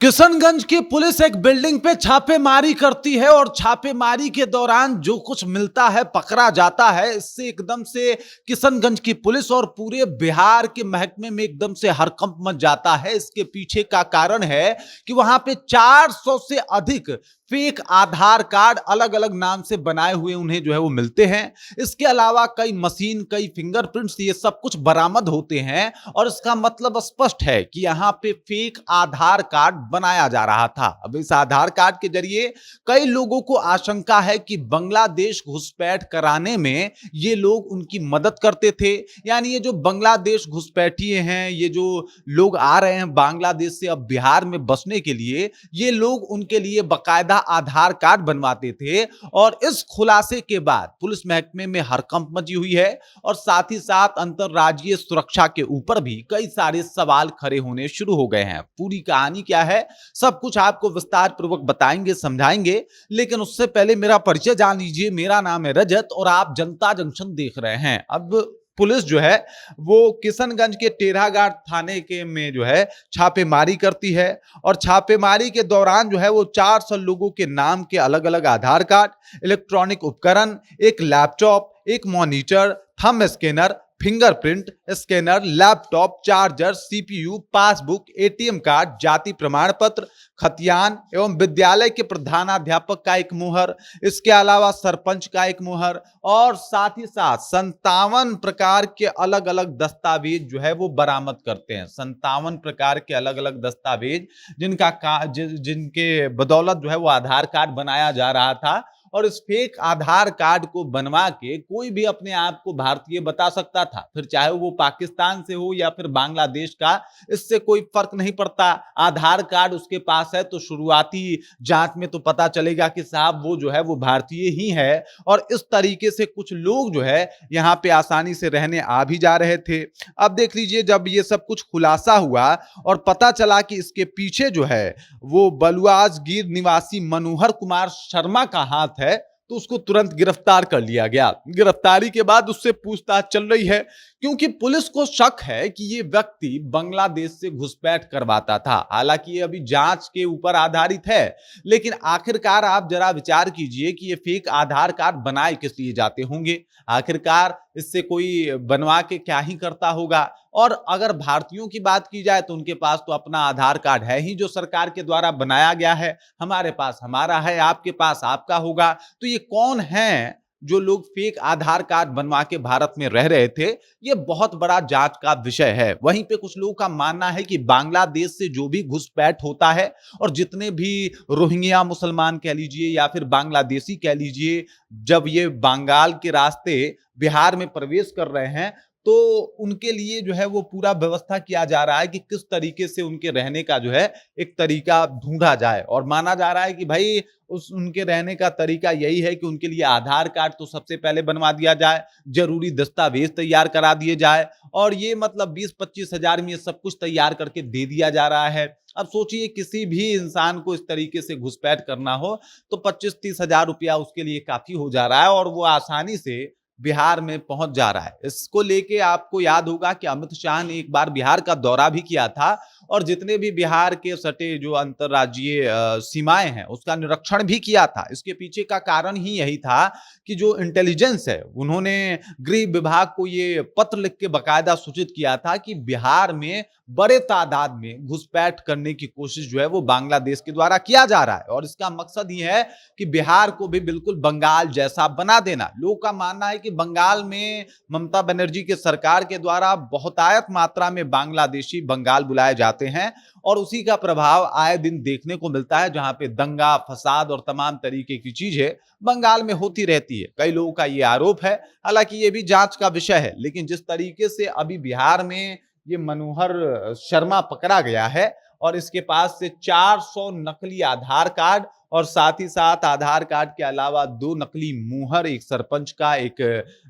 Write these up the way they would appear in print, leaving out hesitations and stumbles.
किशनगंज की पुलिस एक बिल्डिंग पे छापेमारी करती है और छापेमारी के दौरान जो कुछ मिलता है पकड़ा जाता है। इससे एकदम से किशनगंज की पुलिस और पूरे बिहार के महकमे में एकदम से हड़कंप मच जाता है। इसके पीछे का कारण है कि वहां पे 400 से अधिक फेक आधार कार्ड अलग अलग नाम से बनाए हुए उन्हें जो है वो मिलते हैं। इसके अलावा कई मशीन, कई फिंगरप्रिंट्स, ये सब कुछ बरामद होते हैं और इसका मतलब स्पष्ट है कि यहाँ पे फेक आधार कार्ड बनाया जा रहा था। अब इस आधार कार्ड के जरिए कई लोगों को आशंका है कि बांग्लादेश घुसपैठ कराने में ये लोग उनकी मदद करते थे। यानी ये जो बांग्लादेश घुसपैठिए हैं, ये जो लोग आ रहे हैं बांग्लादेश से अब बिहार में बसने के लिए, ये लोग उनके लिए बकायदा आधार कार्ड बनवाते थे। और इस खुलासे के बाद पुलिस महकमे में हड़कंप मची हुई है और साथ ही साथ अंतरराज्यीय सुरक्षा के ऊपर भी कई सारे सवाल खड़े होने शुरू हो गए हैं। पूरी कहानी क्या है, सब कुछ आपको विस्तार पूर्वक बताएंगे, समझाएंगे, लेकिन उससे पहले मेरा परिचय जान लीजिए। मेरा नाम है रजत और आप जनता जंक्शन देख रहे हैं। अब पुलिस जो है वो किशनगंज के टेढ़ाघाट थाने के में जो है छापेमारी करती है और छापेमारी के दौरान जो है वो 400 लोगों के नाम के अलग अलग आधार कार्ड, इलेक्ट्रॉनिक उपकरण, एक लैपटॉप, एक monitor, thumb scanner, fingerprint scanner, laptop, charger, CPU, passbook, ATM card, जाति प्रमाण पत्र, खतियान एवं विद्यालय के प्रधानाध्यापक का एक मुहर, इसके अलावा सरपंच का एक मुहर और साथ ही साथ 57 प्रकार के अलग अलग दस्तावेज जो है वो बरामद करते हैं। 57 प्रकार के अलग अलग दस्तावेज जिनके बदौलत जो है वो आधार कार्ड बनाया जा रहा था। और इस फेक आधार कार्ड को बनवा के कोई भी अपने आप को भारतीय बता सकता था, फिर चाहे वो पाकिस्तान से हो या फिर बांग्लादेश का, इससे कोई फर्क नहीं पड़ता। आधार कार्ड उसके पास है तो शुरुआती जांच में तो पता चलेगा कि साहब वो जो है वो भारतीय ही है। और इस तरीके से कुछ लोग जो है यहाँ पे आसानी से रहने आ भी जा रहे थे। अब देख लीजिए, जब ये सब कुछ खुलासा हुआ और पता चला कि इसके पीछे जो है वो बलुआज गिर निवासी मनोहर कुमार शर्मा का हाथ है, तो उसको तुरंत गिरफ्तार कर लिया गया। गिरफ्तारी के बाद उससे पूछताछ चल रही है क्योंकि पुलिस को शक है कि ये व्यक्ति बांग्लादेश से घुसपैठ करवाता था। हालांकि ये अभी जांच के ऊपर आधारित है, लेकिन आखिरकार आप जरा विचार कीजिए कि ये फेक आधार कार्ड बनाए किस लिए जाते होंगे। आखिरकार इससे कोई बनवा के क्या ही करता होगा। और अगर भारतीयों की बात की जाए तो उनके पास तो अपना आधार कार्ड है ही जो सरकार के द्वारा बनाया गया है। हमारे पास हमारा है, आपके पास आपका होगा। तो ये कौन है जो लोग फेक आधार कार्ड बनवा के भारत में रह रहे थे, ये बहुत बड़ा जांच का विषय है। वहीं पे कुछ लोगों का मानना है कि बांग्लादेश से जो भी घुसपैठ होता है और जितने भी रोहिंग्या मुसलमान कह लीजिए या फिर बांग्लादेशी कह लीजिए, जब ये बंगाल के रास्ते बिहार में प्रवेश कर रहे हैं तो उनके लिए जो है वो पूरा व्यवस्था किया जा रहा है कि किस तरीके से उनके रहने का जो है एक तरीका ढूंढा जाए। और माना जा रहा है कि भाई उस उनके रहने का तरीका यही है कि उनके लिए आधार कार्ड तो सबसे पहले बनवा दिया जाए, जरूरी दस्तावेज तैयार करा दिए जाए और ये मतलब 20-25 हजार में ये सब कुछ तैयार करके दे दिया जा रहा है। अब सोचिए, किसी भी इंसान को इस तरीके से घुसपैठ करना हो तो 25-30 हजार रुपया उसके लिए काफी हो जा रहा है और वो आसानी से बिहार में पहुंच जा रहा है। इसको लेके आपको याद होगा कि अमित शाह ने एक बार बिहार का दौरा भी किया था और जितने भी बिहार के सटे जो अंतर्राज्यीय सीमाएं हैं उसका निरीक्षण भी किया था। इसके पीछे का कारण ही यही था कि जो इंटेलिजेंस है, उन्होंने गृह विभाग को ये पत्र लिख के बकायदा सूचित किया था कि बिहार में बड़े तादाद में घुसपैठ करने की कोशिश जो है वो बांग्लादेश के द्वारा किया जा रहा है और इसका मकसद ही है कि बिहार को भी बिल्कुल बंगाल जैसा बना देना। लोगों का मानना है कि बंगाल में ममता बनर्जी के सरकार के द्वारा बहुतायत मात्रा में बांग्लादेशी बंगाल बुलाए जाते हैं और उसी का प्रभाव आए दिन देखने को मिलता है, जहां पे दंगा, फसाद और तमाम तरीके की चीजें बंगाल में होती रहती है। कई लोगों का ये आरोप है, हालांकि ये भी जांच का विषय है। लेकिन जिस तरीके से अभी बिहार में ये मनोहर शर्मा पकड़ा गया है और इसके पास से 400 नकली आधार कार्ड और साथ ही साथ आधार कार्ड के अलावा 2 नकली मुहर, एक सरपंच का, एक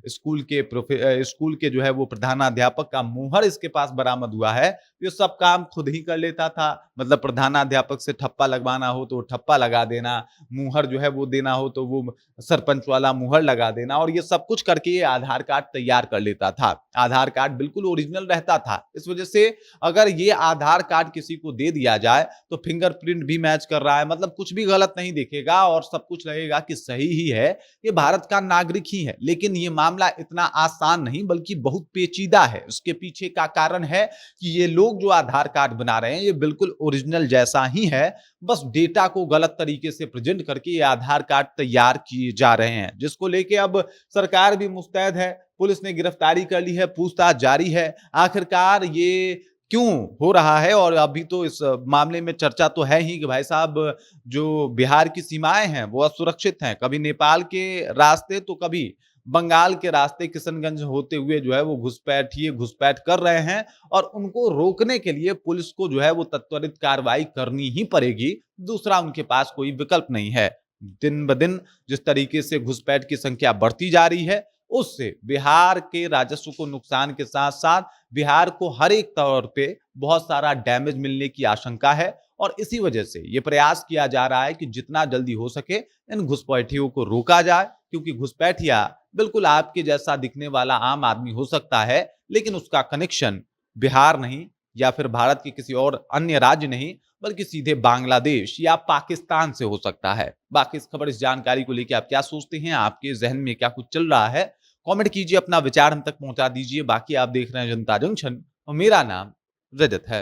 स्कूल के जो है वो प्रधानाध्यापक का मुहर इसके पास बरामद हुआ है। ये सब काम खुद ही कर लेता था, मतलब प्रधानाध्यापक से ठप्पा लगवाना हो तो ठप्पा लगा देना, मुहर जो है वो देना हो तो वो सरपंच वाला मुहर लगा देना, और ये सब कुछ करके ये आधार कार्ड तैयार कर लेता था। आधार कार्ड बिल्कुल ओरिजिनल रहता था। इस वजह से अगर ये आधार कार्ड किसी को दे दिया जाए तो फिंगरप्रिंट भी मैच कर रहा है, मतलब कुछ भी गलत नहीं दिखेगा और सब कुछ लगेगा कि सही ही है, ये भारत का नागरिक ही है। लेकिन ये मामला इतना आसान नहीं बल्कि बहुत पेचीदा है। उसके पीछे का कारण है कि ये लोग जो आधार कार्ड बना रहे हैं ये बिल्कुल ओरिजिनल जैसा ही है, बस डेटा को गलत तरीके से प्रेजेंट करके ये आधार कार्ड तैयार किए जा रहे हैं, जिसको लेके अब सरकार भी मुस्तैद है। पुलिस ने गिरफ्तारी कर ली है, पूछताछ जारी है। आखिरकार ये क्यों हो रहा है? और अभी तो इस मामले में चर्चा तो है ही कि भाई साहब, जो बिहार की सीमाएं हैं वो असुरक्षित हैं, कभी नेपाल के रास्ते तो कभी बंगाल के रास्ते किशनगंज होते हुए जो है वो घुसपैठ कर रहे हैं, और उनको रोकने के लिए पुलिस को जो है वो त्वरित कार्रवाई करनी ही पड़ेगी। दूसरा उनके पास कोई विकल्प नहीं है। दिन ब दिन जिस तरीके से घुसपैठ की संख्या बढ़ती जा रही है, उससे बिहार के राजस्व को नुकसान के साथ साथ बिहार को हर एक तौर पे बहुत सारा डैमेज मिलने की आशंका है, और इसी वजह से ये प्रयास किया जा रहा है कि जितना जल्दी हो सके इन घुसपैठियों को रोका जाए, क्योंकि घुसपैठिया बिल्कुल आपके जैसा दिखने वाला आम आदमी हो सकता है, लेकिन उसका कनेक्शन बिहार नहीं या फिर भारत के किसी और अन्य राज्य नहीं, बल्कि सीधे बांग्लादेश या पाकिस्तान से हो सकता है। बाकी इस खबर, इस जानकारी को लेकर आप क्या सोचते हैं? आपके जहन में क्या कुछ चल रहा है? कमेंट कीजिए, अपना विचार हम तक पहुंचा दीजिए। बाकी आप देख रहे हैं जनता जंक्शन और मेरा नाम रजत है।